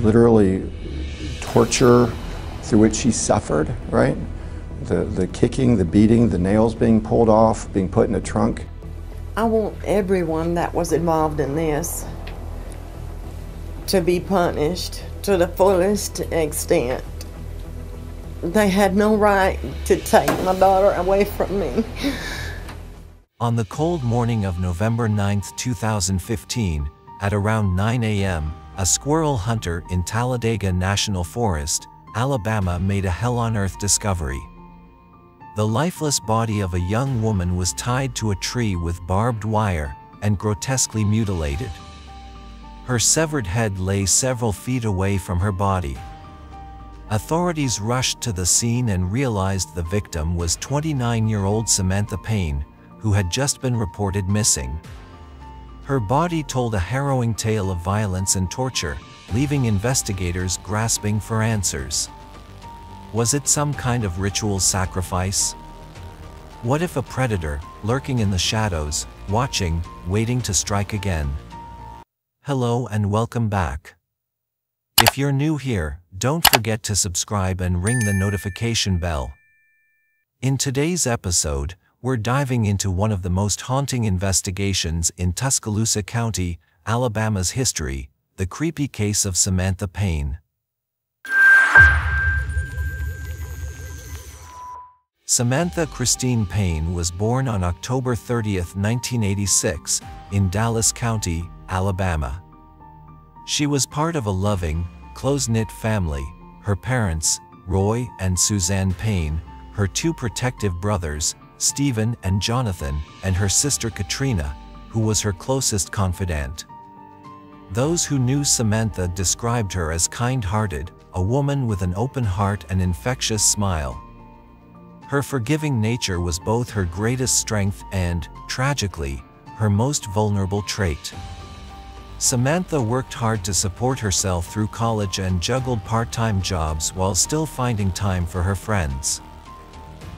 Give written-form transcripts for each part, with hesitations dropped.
literally torture through which she suffered, right? The kicking, the beating, the nails being pulled off, being put in a trunk. I want everyone that was involved in this to be punished to the fullest extent. They had no right to take my daughter away from me. On the cold morning of November 9, 2015, at around 9 a.m., a squirrel hunter in Talladega National Forest, Alabama made a hell-on-earth discovery. The lifeless body of a young woman was tied to a tree with barbed wire and grotesquely mutilated. Her severed head lay several feet away from her body. Authorities rushed to the scene and realized the victim was 29-year-old Samantha Payne, who had just been reported missing. Her body told a harrowing tale of violence and torture, leaving investigators grasping for answers. Was it some kind of ritual sacrifice? What if a predator, lurking in the shadows, watching, waiting to strike again? Hello and welcome back. If you're new here, don't forget to subscribe and ring the notification bell. In today's episode, we're diving into one of the most haunting investigations in Tuscaloosa County, Alabama's history, the creepy case of Samantha Payne. Samantha Christine Payne was born on October 30, 1986, in Dallas County, Alabama. She was part of a loving, close-knit family. Her parents, Roy and Suzanne Payne, her two protective brothers, Stephen and Jonathan, and her sister Katrina, who was her closest confidant. Those who knew Samantha described her as kind-hearted, a woman with an open heart and infectious smile. Her forgiving nature was both her greatest strength and, tragically, her most vulnerable trait. Samantha worked hard to support herself through college and juggled part-time jobs while still finding time for her friends.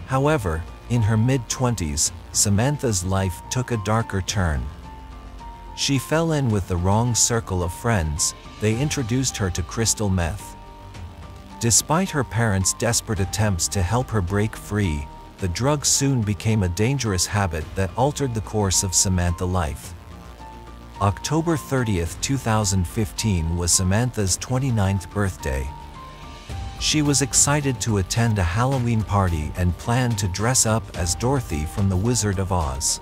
However, in her mid-20s, Samantha's life took a darker turn. She fell in with the wrong circle of friends. They introduced her to crystal meth. Despite her parents' desperate attempts to help her break free, the drug soon became a dangerous habit that altered the course of Samantha's life. October 30, 2015 was Samantha's 29th birthday. She was excited to attend a Halloween party and planned to dress up as Dorothy from The Wizard of Oz.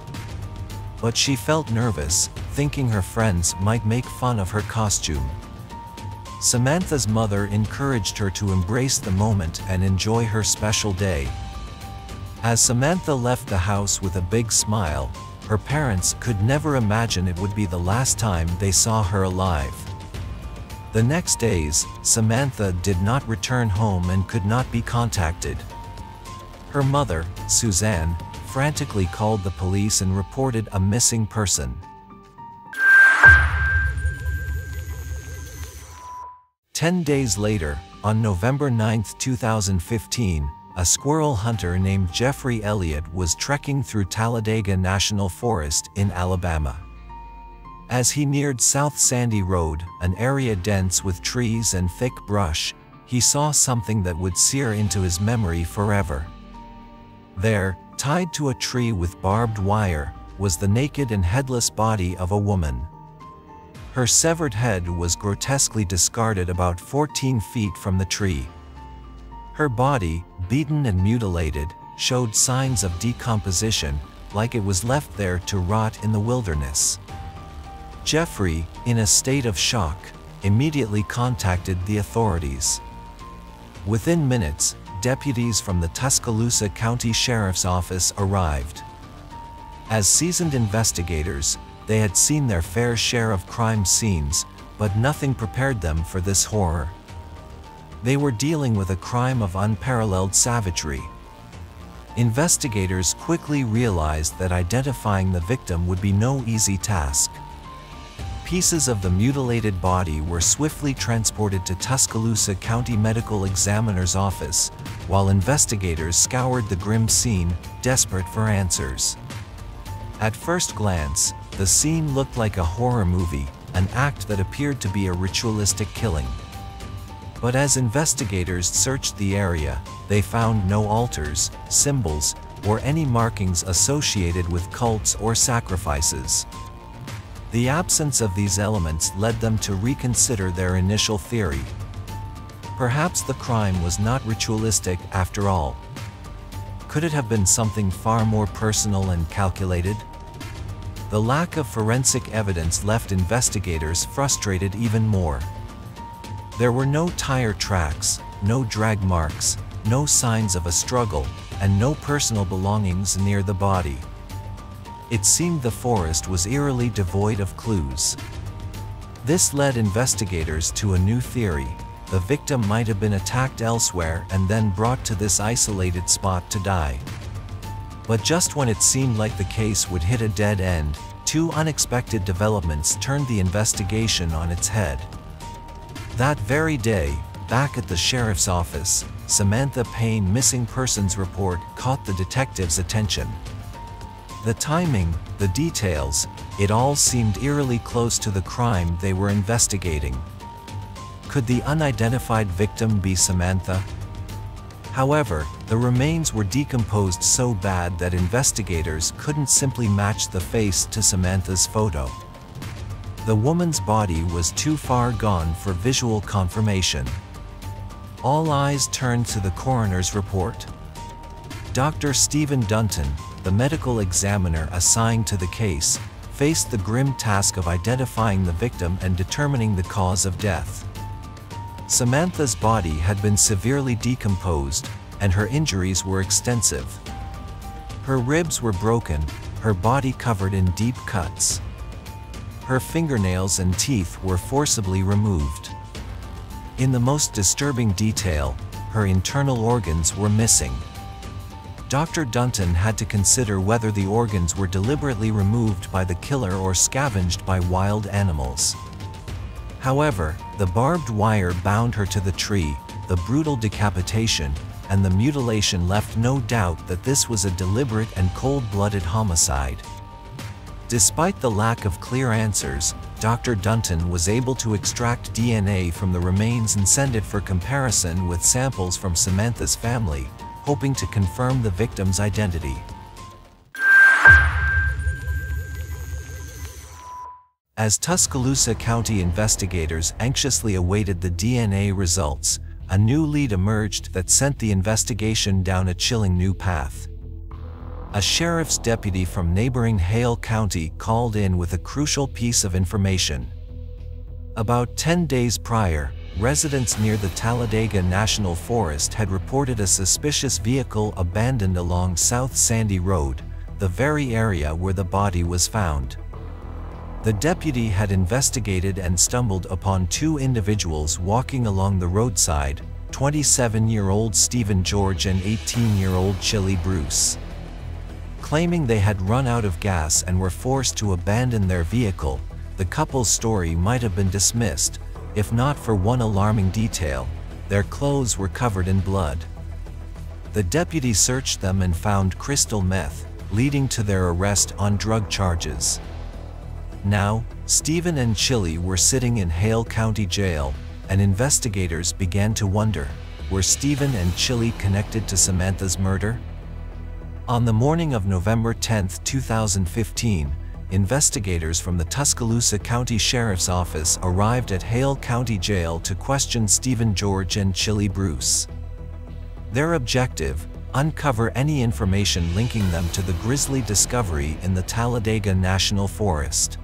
But she felt nervous, thinking her friends might make fun of her costume. Samantha's mother encouraged her to embrace the moment and enjoy her special day. As Samantha left the house with a big smile, her parents could never imagine it would be the last time they saw her alive. The next days, Samantha did not return home and could not be contacted. Her mother, Suzanne, frantically called the police and reported a missing person. 10 days later, on November 9, 2015, a squirrel hunter named Jeffrey Elliott was trekking through Talladega National Forest in Alabama. As he neared South Sandy Road, an area dense with trees and thick brush, he saw something that would sear into his memory forever. There, tied to a tree with barbed wire, was the naked and headless body of a woman. Her severed head was grotesquely discarded about 14 feet from the tree. Her body, beaten and mutilated, showed signs of decomposition, like it was left there to rot in the wilderness. Jeffrey, in a state of shock, immediately contacted the authorities. Within minutes, deputies from the Tuscaloosa County Sheriff's Office arrived. As seasoned investigators, they had seen their fair share of crime scenes, but nothing prepared them for this horror. They were dealing with a crime of unparalleled savagery. Investigators quickly realized that identifying the victim would be no easy task. Pieces of the mutilated body were swiftly transported to Tuscaloosa County Medical Examiner's office, while investigators scoured the grim scene, desperate for answers. At first glance, the scene looked like a horror movie, an act that appeared to be a ritualistic killing. But as investigators searched the area, they found no altars, symbols, or any markings associated with cults or sacrifices. The absence of these elements led them to reconsider their initial theory. Perhaps the crime was not ritualistic after all. Could it have been something far more personal and calculated? The lack of forensic evidence left investigators frustrated even more. There were no tire tracks, no drag marks, no signs of a struggle, and no personal belongings near the body. It seemed the forest was eerily devoid of clues. This led investigators to a new theory. The victim might have been attacked elsewhere and then brought to this isolated spot to die. But just when it seemed like the case would hit a dead end, two unexpected developments turned the investigation on its head. That very day, back at the sheriff's office, Samantha Payne missing persons report caught the detectives' attention. The timing, the details, it all seemed eerily close to the crime they were investigating. Could the unidentified victim be Samantha? However, the remains were decomposed so bad that investigators couldn't simply match the face to Samantha's photo. The woman's body was too far gone for visual confirmation. All eyes turned to the coroner's report. Dr. Stephen Dunton, the medical examiner assigned to the case, faced the grim task of identifying the victim and determining the cause of death. Samantha's body had been severely decomposed, and her injuries were extensive. Her ribs were broken, her body covered in deep cuts. Her fingernails and teeth were forcibly removed. In the most disturbing detail, her internal organs were missing. Dr. Dunton had to consider whether the organs were deliberately removed by the killer or scavenged by wild animals. However, the barbed wire bound her to the tree, the brutal decapitation, and the mutilation left no doubt that this was a deliberate and cold-blooded homicide. Despite the lack of clear answers, Dr. Dunton was able to extract DNA from the remains and send it for comparison with samples from Samantha's family, hoping to confirm the victim's identity. As Tuscaloosa County investigators anxiously awaited the DNA results, a new lead emerged that sent the investigation down a chilling new path. A sheriff's deputy from neighboring Hale County called in with a crucial piece of information. About 10 days prior, residents near the Talladega National Forest had reported a suspicious vehicle abandoned along South Sandy Road, the very area where the body was found. The deputy had investigated and stumbled upon two individuals walking along the roadside, 27-year-old Stephen George and 18-year-old Chili Bruce. Claiming they had run out of gas and were forced to abandon their vehicle, the couple's story might have been dismissed, if not for one alarming detail: their clothes were covered in blood. The deputy searched them and found crystal meth, leading to their arrest on drug charges. Now, Stephen and Chili were sitting in Hale County Jail, and investigators began to wonder, were Stephen and Chili connected to Samantha's murder? On the morning of November 10, 2015, investigators from the Tuscaloosa County Sheriff's Office arrived at Hale County Jail to question Stephen George and Chili Bruce. Their objective: uncover any information linking them to the grisly discovery in the Talladega National Forest.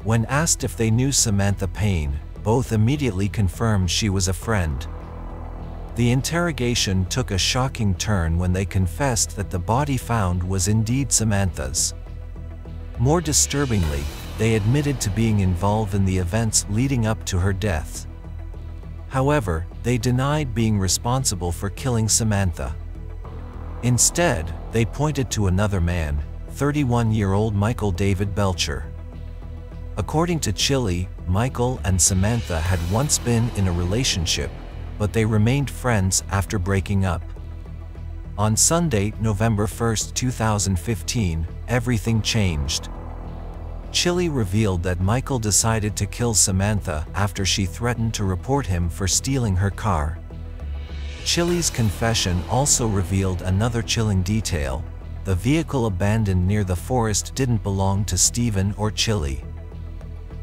When asked if they knew Samantha Payne, both immediately confirmed she was a friend. The interrogation took a shocking turn when they confessed that the body found was indeed Samantha's. More disturbingly, they admitted to being involved in the events leading up to her death. However, they denied being responsible for killing Samantha. Instead, they pointed to another man, 31-year-old Michael David Belcher. According to Chili, Michael and Samantha had once been in a relationship, but they remained friends after breaking up. On Sunday, November 1, 2015, everything changed. Chili revealed that Michael decided to kill Samantha after she threatened to report him for stealing her car. Chili's confession also revealed another chilling detail: the vehicle abandoned near the forest didn't belong to Stephen or Chili.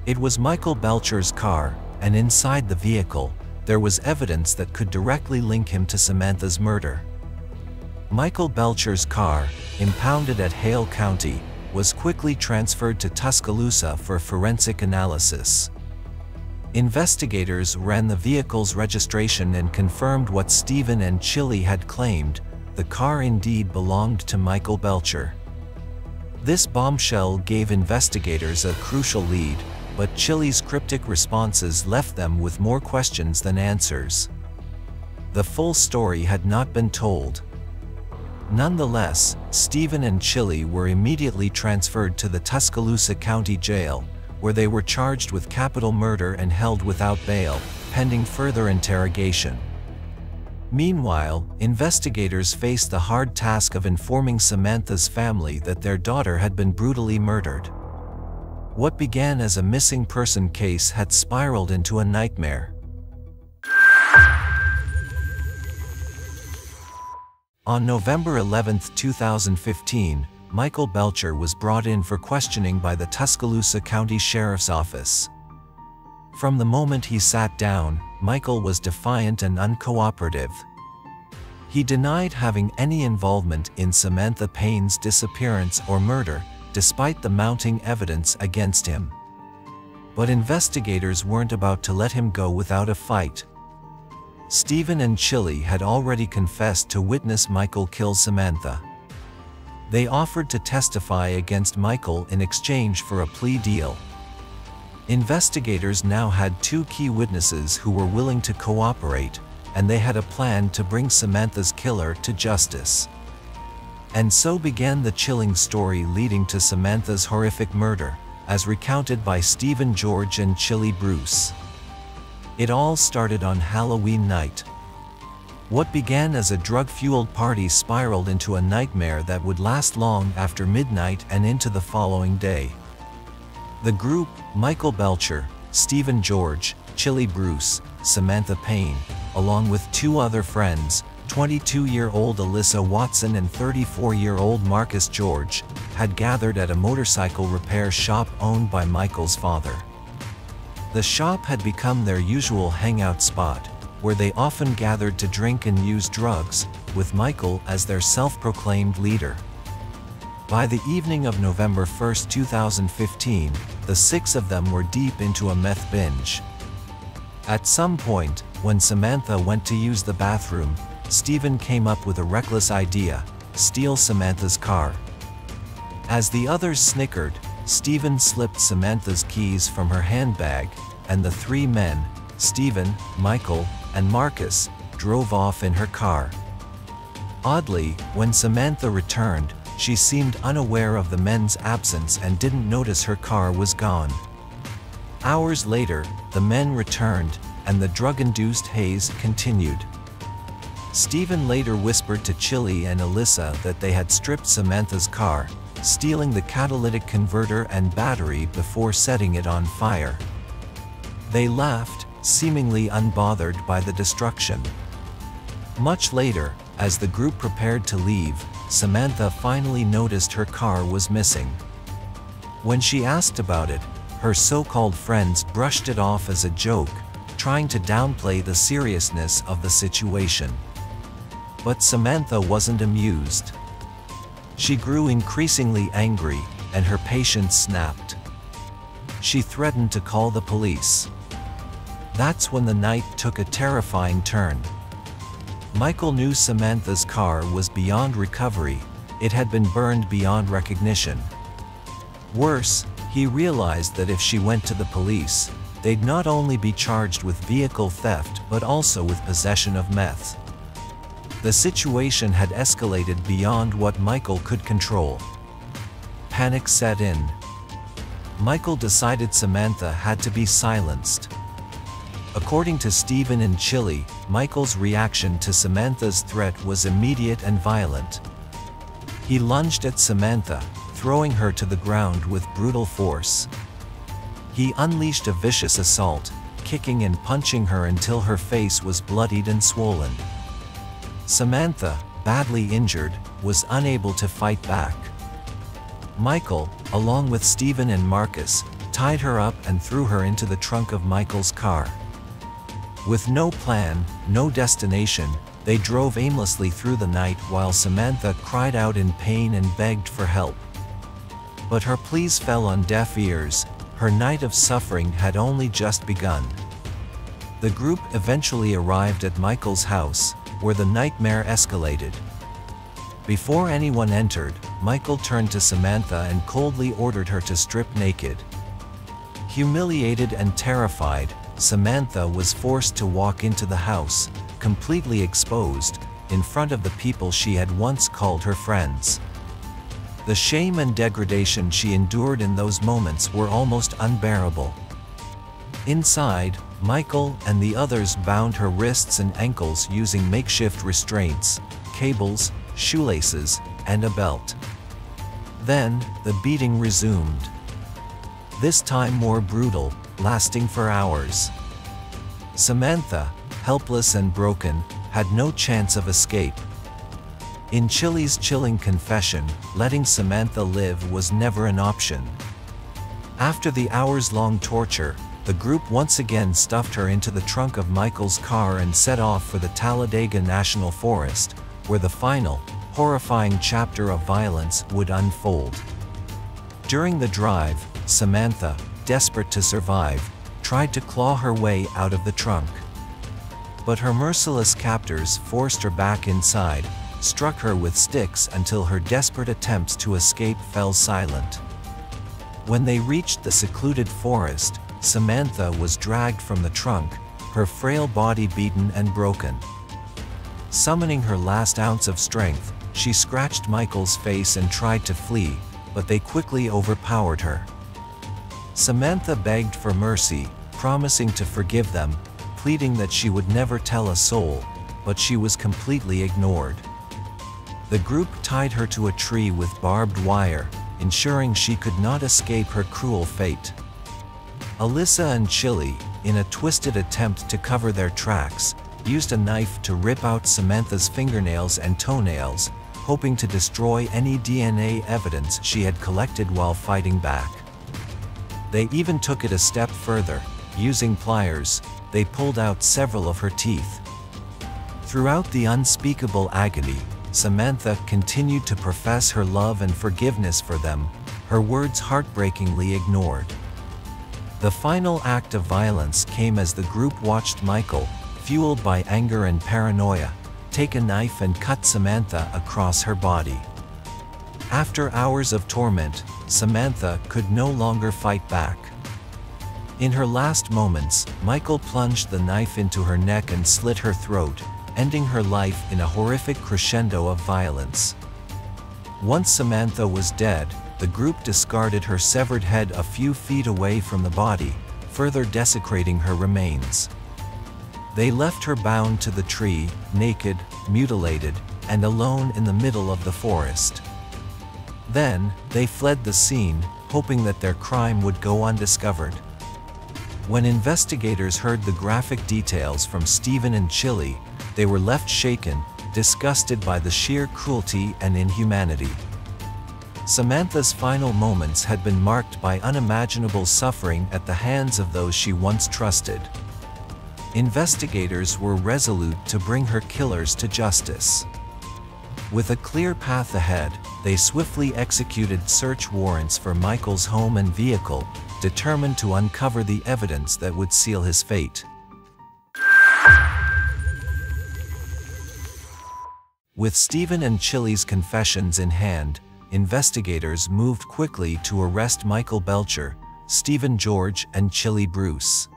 It was Michael Belcher's car, and inside the vehicle, there was evidence that could directly link him to Samantha's murder. Michael Belcher's car, impounded at Hale County, was quickly transferred to Tuscaloosa for forensic analysis. Investigators ran the vehicle's registration and confirmed what Stephen and Chili had claimed: the car indeed belonged to Michael Belcher. This bombshell gave investigators a crucial lead, but Chili's cryptic responses left them with more questions than answers. The full story had not been told. Nonetheless, Stephen and Chili were immediately transferred to the Tuscaloosa County Jail, where they were charged with capital murder and held without bail, pending further interrogation. Meanwhile, investigators faced the hard task of informing Samantha's family that their daughter had been brutally murdered. What began as a missing person case had spiraled into a nightmare. On November 11, 2015, Michael Belcher was brought in for questioning by the Tuscaloosa County Sheriff's Office. From the moment he sat down, Michael was defiant and uncooperative. He denied having any involvement in Samantha Payne's disappearance or murder, despite the mounting evidence against him. But investigators weren't about to let him go without a fight. Stephen and Chili had already confessed to witness Michael kill Samantha. They offered to testify against Michael in exchange for a plea deal. Investigators now had two key witnesses who were willing to cooperate, and they had a plan to bring Samantha's killer to justice. And so began the chilling story leading to Samantha's horrific murder, as recounted by Stephen George and Chili Bruce. It all started on Halloween night. What began as a drug-fueled party spiraled into a nightmare that would last long after midnight and into the following day. The group, Michael Belcher, Stephen George, Chili Bruce, Samantha Payne, along with two other friends, 22-year-old Alyssa Watson and 34-year-old Marcus George, had gathered at a motorcycle repair shop owned by Michael's father. The shop had become their usual hangout spot, where they often gathered to drink and use drugs, with Michael as their self-proclaimed leader. By the evening of November 1, 2015, the six of them were deep into a meth binge. At some point, when Samantha went to use the bathroom, Stephen came up with a reckless idea: steal Samantha's car. As the others snickered, Stephen slipped Samantha's keys from her handbag, and the three men, Stephen, Michael, and Marcus, drove off in her car. Oddly, when Samantha returned, she seemed unaware of the men's absence and didn't notice her car was gone. Hours later, the men returned, and the drug-induced haze continued. Stephen later whispered to Chili and Alyssa that they had stripped Samantha's car, stealing the catalytic converter and battery before setting it on fire. They laughed, seemingly unbothered by the destruction. Much later, as the group prepared to leave, Samantha finally noticed her car was missing. When she asked about it, her so-called friends brushed it off as a joke, trying to downplay the seriousness of the situation. But Samantha wasn't amused. She grew increasingly angry, and her patience snapped. She threatened to call the police. That's when the night took a terrifying turn. Michael knew Samantha's car was beyond recovery. It had been burned beyond recognition. Worse, he realized that if she went to the police, they'd not only be charged with vehicle theft but also with possession of meth. The situation had escalated beyond what Michael could control. Panic set in. Michael decided Samantha had to be silenced. According to Stephen and Chili, Michael's reaction to Samantha's threat was immediate and violent. He lunged at Samantha, throwing her to the ground with brutal force. He unleashed a vicious assault, kicking and punching her until her face was bloodied and swollen. Samantha, badly injured, was unable to fight back. Michael, along with Stephen and Marcus, tied her up and threw her into the trunk of Michael's car. With no plan, no destination, they drove aimlessly through the night while Samantha cried out in pain and begged for help. But her pleas fell on deaf ears. Her night of suffering had only just begun. The group eventually arrived at Michael's house, where the nightmare escalated. Before anyone entered, Michael turned to Samantha and coldly ordered her to strip naked. Humiliated and terrified, Samantha was forced to walk into the house, completely exposed, in front of the people she had once called her friends. The shame and degradation she endured in those moments were almost unbearable. Inside, Michael and the others bound her wrists and ankles using makeshift restraints, cables, shoelaces, and a belt. Then, the beating resumed. This time more brutal, lasting for hours. Samantha, helpless and broken, had no chance of escape. In Chili's chilling confession, letting Samantha live was never an option. After the hours-long torture, the group once again stuffed her into the trunk of Michael's car and set off for the Talladega National Forest, where the final, horrifying chapter of violence would unfold. During the drive, Samantha, desperate to survive, tried to claw her way out of the trunk. But her merciless captors forced her back inside, struck her with sticks until her desperate attempts to escape fell silent. When they reached the secluded forest, Samantha was dragged from the trunk, her frail body beaten and broken. Summoning her last ounce of strength, she scratched Michael's face and tried to flee, but they quickly overpowered her. Samantha begged for mercy, promising to forgive them, pleading that she would never tell a soul, but she was completely ignored. The group tied her to a tree with barbed wire, ensuring she could not escape her cruel fate. Alyssa and Chili, in a twisted attempt to cover their tracks, used a knife to rip out Samantha's fingernails and toenails, hoping to destroy any DNA evidence she had collected while fighting back. They even took it a step further. Using pliers, they pulled out several of her teeth. Throughout the unspeakable agony, Samantha continued to profess her love and forgiveness for them, her words heartbreakingly ignored. The final act of violence came as the group watched Michael, fueled by anger and paranoia, take a knife and cut Samantha across her body. After hours of torment, Samantha could no longer fight back. In her last moments, Michael plunged the knife into her neck and slit her throat, ending her life in a horrific crescendo of violence. Once Samantha was dead, the group discarded her severed head a few feet away from the body, further desecrating her remains. They left her bound to the tree, naked, mutilated, and alone in the middle of the forest. Then, they fled the scene, hoping that their crime would go undiscovered. When investigators heard the graphic details from Stephen and Chili, they were left shaken, disgusted by the sheer cruelty and inhumanity. Samantha's final moments had been marked by unimaginable suffering at the hands of those she once trusted. Investigators were resolute to bring her killers to justice. With a clear path ahead, they swiftly executed search warrants for Michael's home and vehicle, determined to uncover the evidence that would seal his fate. With Stephen and Chili's confessions in hand, investigators moved quickly to arrest Michael Belcher, Stephen George, and Chili Bruce.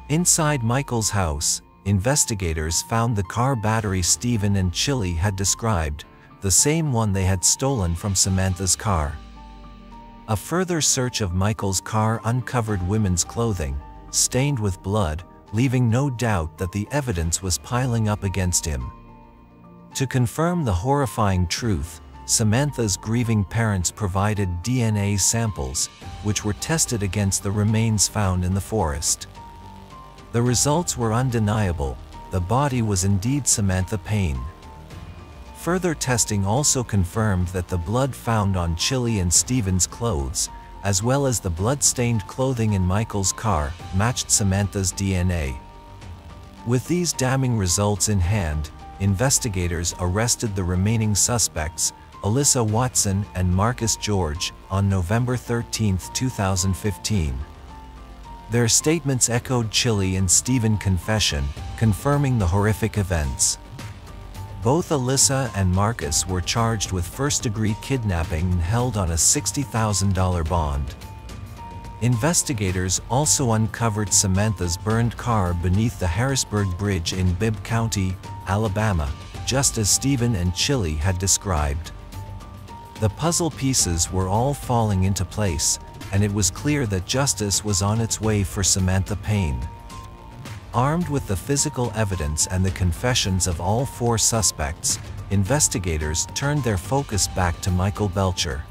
Inside Michael's house, investigators found the car battery Stephen and Chili had described, the same one they had stolen from Samantha's car. A further search of Michael's car uncovered women's clothing, stained with blood, leaving no doubt that the evidence was piling up against him. To confirm the horrifying truth, Samantha's grieving parents provided DNA samples, which were tested against the remains found in the forest. The results were undeniable. The body was indeed Samantha Payne. Further testing also confirmed that the blood found on Chili and Stephen's clothes, as well as the blood-stained clothing in Michael's car, matched Samantha's DNA. With these damning results in hand, investigators arrested the remaining suspects, Alyssa Watson and Marcus George, on November 13, 2015. Their statements echoed Chili and Stephen's confession, confirming the horrific events. Both Alyssa and Marcus were charged with first-degree kidnapping and held on a $60,000 bond. Investigators also uncovered Samantha's burned car beneath the Harrisburg Bridge in Bibb County, Alabama, just as Stephen and Chili had described. The puzzle pieces were all falling into place, and it was clear that justice was on its way for Samantha Payne. Armed with the physical evidence and the confessions of all four suspects, investigators turned their focus back to Michael Belcher.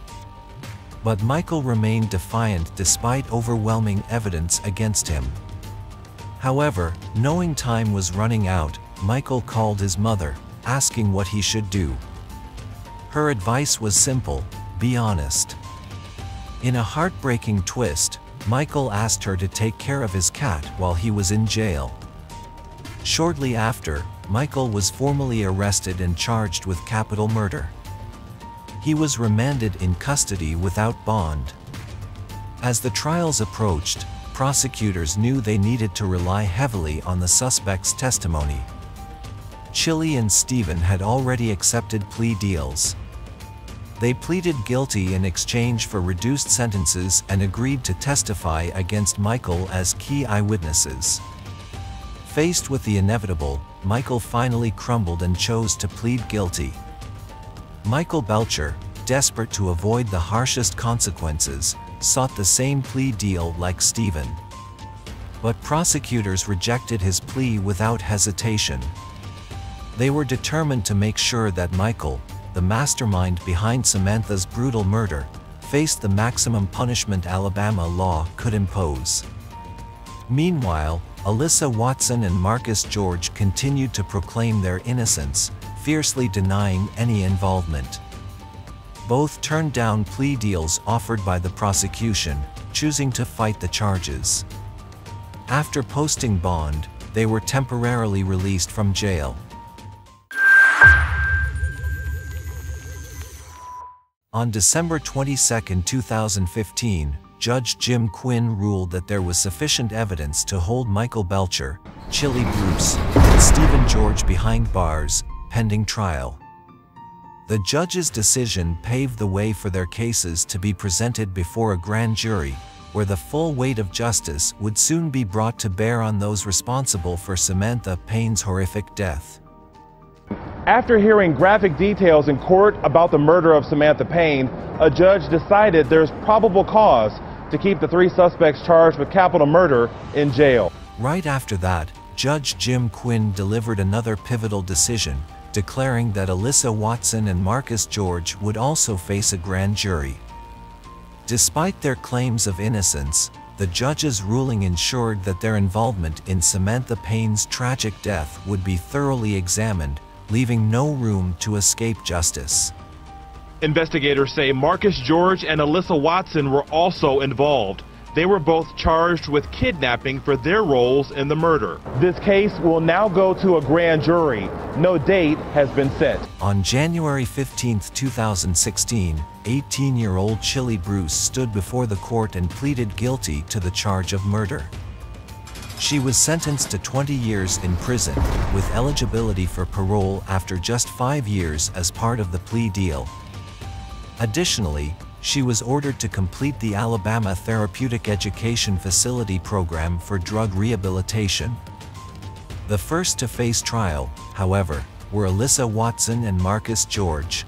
But Michael remained defiant despite overwhelming evidence against him. However, knowing time was running out, Michael called his mother, asking what he should do. Her advice was simple: be honest. In a heartbreaking twist, Michael asked her to take care of his cat while he was in jail. Shortly after, Michael was formally arrested and charged with capital murder. He was remanded in custody without bond. As the trials approached, prosecutors knew they needed to rely heavily on the suspects' testimony. Chili and Stephen had already accepted plea deals. They pleaded guilty in exchange for reduced sentences and agreed to testify against Michael as key eyewitnesses. Faced with the inevitable, Michael finally crumbled and chose to plead guilty. Michael Belcher, desperate to avoid the harshest consequences, sought the same plea deal like Stephen. But prosecutors rejected his plea without hesitation. They were determined to make sure that Michael, the mastermind behind Samantha's brutal murder, faced the maximum punishment Alabama law could impose. Meanwhile, Alyssa Watson and Marcus George continued to proclaim their innocence, fiercely denying any involvement. Both turned down plea deals offered by the prosecution, choosing to fight the charges. After posting bond, they were temporarily released from jail. On December 22, 2015, Judge Jim Quinn ruled that there was sufficient evidence to hold Michael Belcher, Chili Bruce, and Stephen George behind bars, pending trial. The judge's decision paved the way for their cases to be presented before a grand jury, where the full weight of justice would soon be brought to bear on those responsible for Samantha Payne's horrific death. After hearing graphic details in court about the murder of Samantha Payne, a judge decided there's probable cause to keep the three suspects charged with capital murder in jail. Right after that, Judge Jim Quinn delivered another pivotal decision, declaring that Alyssa Watson and Marcus George would also face a grand jury. Despite their claims of innocence, the judge's ruling ensured that their involvement in Samantha Payne's tragic death would be thoroughly examined, leaving no room to escape justice. Investigators say Marcus George and Alyssa Watson were also involved. They were both charged with kidnapping for their roles in the murder. This case will now go to a grand jury. No date has been set. On January 15, 2016, 18-year-old Chili Bruce stood before the court and pleaded guilty to the charge of murder. She was sentenced to 20 years in prison, with eligibility for parole after just 5 years as part of the plea deal. Additionally, she was ordered to complete the Alabama Therapeutic Education Facility program for drug rehabilitation. The first to face trial, however, were Alyssa Watson and Marcus George.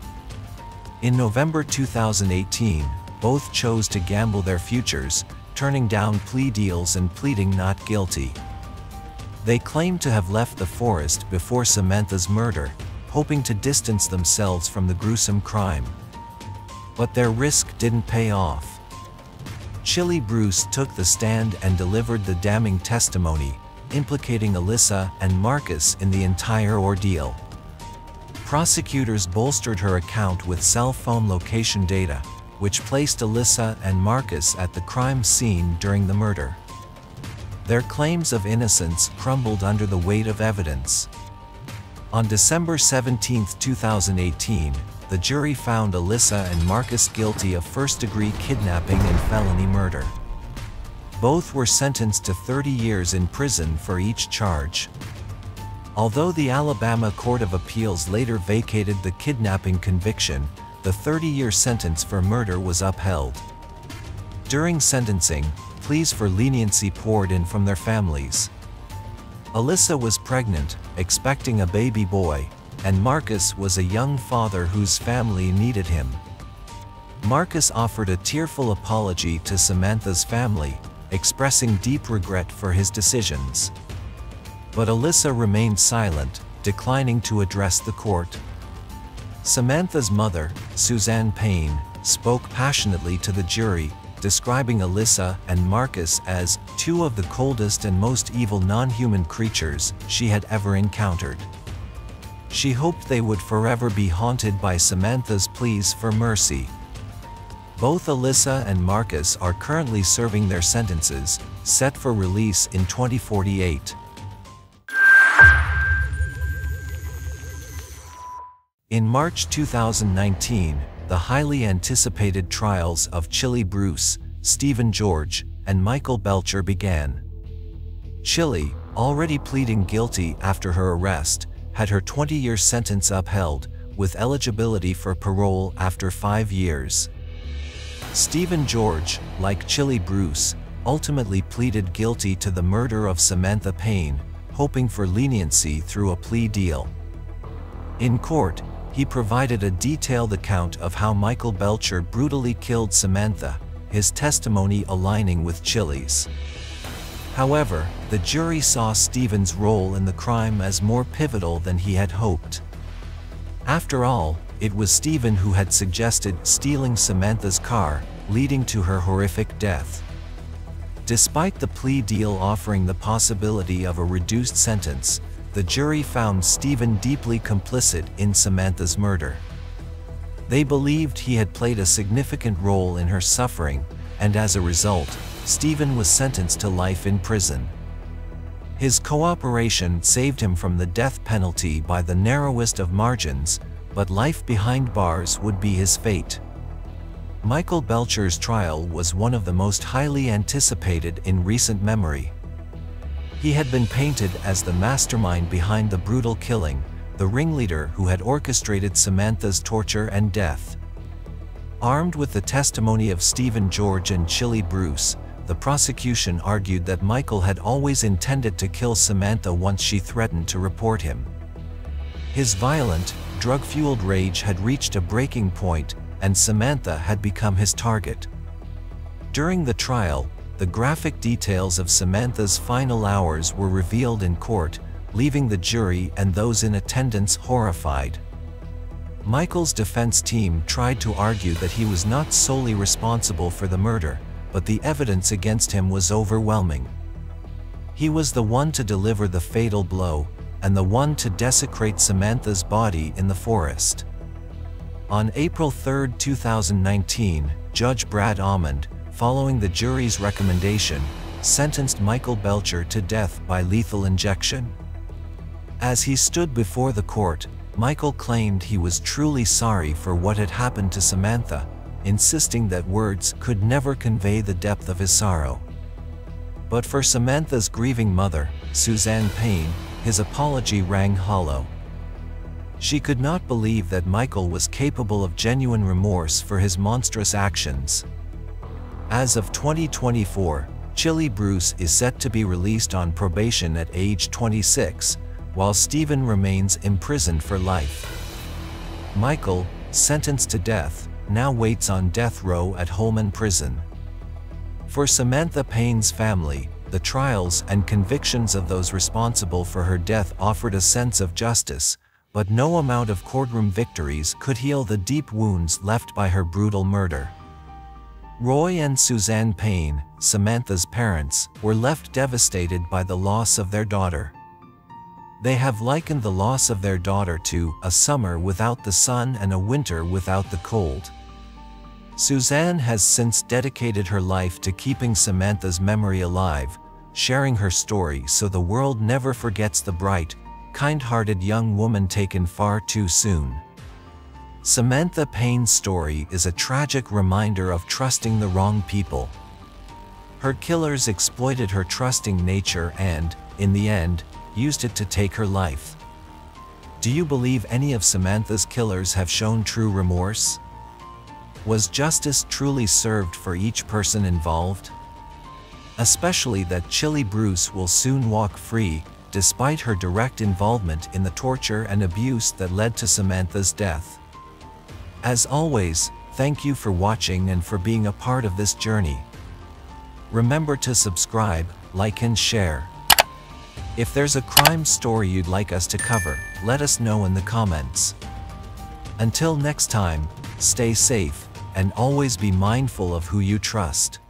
In November 2018, both chose to gamble their futures, turning down plea deals and pleading not guilty. They claimed to have left the forest before Samantha's murder, hoping to distance themselves from the gruesome crime. But their risk didn't pay off. Chili Bruce took the stand and delivered the damning testimony, implicating Alyssa and Marcus in the entire ordeal. Prosecutors bolstered her account with cell phone location data, which placed Alyssa and Marcus at the crime scene during the murder. Their claims of innocence crumbled under the weight of evidence. On December 17, 2018, the jury found Alyssa and Marcus guilty of first-degree kidnapping and felony murder. Both were sentenced to 30 years in prison for each charge. Although the Alabama Court of Appeals later vacated the kidnapping conviction, the 30-year sentence for murder was upheld. During sentencing, pleas for leniency poured in from their families. Alyssa was pregnant, expecting a baby boy, and Marcus was a young father whose family needed him. Marcus offered a tearful apology to Samantha's family, expressing deep regret for his decisions. But Alyssa remained silent, declining to address the court. Samantha's mother, Suzanne Payne, spoke passionately to the jury, describing Alyssa and Marcus as two of the coldest and most evil non-human creatures she had ever encountered. She hoped they would forever be haunted by Samantha's pleas for mercy. Both Alyssa and Marcus are currently serving their sentences, set for release in 2048. In March 2019, the highly anticipated trials of Chili Bruce, Stephen George, and Michael Belcher began. Chili, already pleading guilty after her arrest, had her 20-year sentence upheld, with eligibility for parole after 5 years. Stephen George, like Chili Bruce, ultimately pleaded guilty to the murder of Samantha Payne, hoping for leniency through a plea deal. In court, he provided a detailed account of how Michael Belcher brutally killed Samantha, his testimony aligning with Chili's. However, the jury saw Stephen's role in the crime as more pivotal than he had hoped. After all, it was Stephen who had suggested stealing Samantha's car, leading to her horrific death. Despite the plea deal offering the possibility of a reduced sentence, the jury found Stephen deeply complicit in Samantha's murder. They believed he had played a significant role in her suffering, and as a result, Stephen was sentenced to life in prison. His cooperation saved him from the death penalty by the narrowest of margins, but life behind bars would be his fate. Michael Belcher's trial was one of the most highly anticipated in recent memory. He had been painted as the mastermind behind the brutal killing, the ringleader who had orchestrated Samantha's torture and death. Armed with the testimony of Stephen George and Chili Bruce, the prosecution argued that Michael had always intended to kill Samantha once she threatened to report him. His violent, drug-fueled rage had reached a breaking point, and Samantha had become his target. During the trial, the graphic details of Samantha's final hours were revealed in court, leaving the jury and those in attendance horrified. Michael's defense team tried to argue that he was not solely responsible for the murder, but the evidence against him was overwhelming. He was the one to deliver the fatal blow, and the one to desecrate Samantha's body in the forest. On April 3, 2019, Judge Brad Almond, following the jury's recommendation, sentenced Michael Belcher to death by lethal injection. As he stood before the court, Michael claimed he was truly sorry for what had happened to Samantha, insisting that words could never convey the depth of his sorrow. But for Samantha's grieving mother, Suzanne Payne, his apology rang hollow. She could not believe that Michael was capable of genuine remorse for his monstrous actions. As of 2024, Chili Bruce is set to be released on probation at age 26, while Stephen remains imprisoned for life. Michael, sentenced to death, now waits on death row at Holman Prison. For Samantha Payne's family, the trials and convictions of those responsible for her death offered a sense of justice, but no amount of courtroom victories could heal the deep wounds left by her brutal murder. Roy and Suzanne Payne, Samantha's parents, were left devastated by the loss of their daughter. They have likened the loss of their daughter to a summer without the sun and a winter without the cold. Suzanne has since dedicated her life to keeping Samantha's memory alive, sharing her story so the world never forgets the bright, kind-hearted young woman taken far too soon. Samantha Payne's story is a tragic reminder of trusting the wrong people. Her killers exploited her trusting nature and, in the end, used it to take her life. Do you believe any of Samantha's killers have shown true remorse? Was justice truly served for each person involved? Especially that Chili Bruce will soon walk free, despite her direct involvement in the torture and abuse that led to Samantha's death. As always, thank you for watching and for being a part of this journey. Remember to subscribe, like and share. If there's a crime story you'd like us to cover, let us know in the comments. Until next time, stay safe, and always be mindful of who you trust.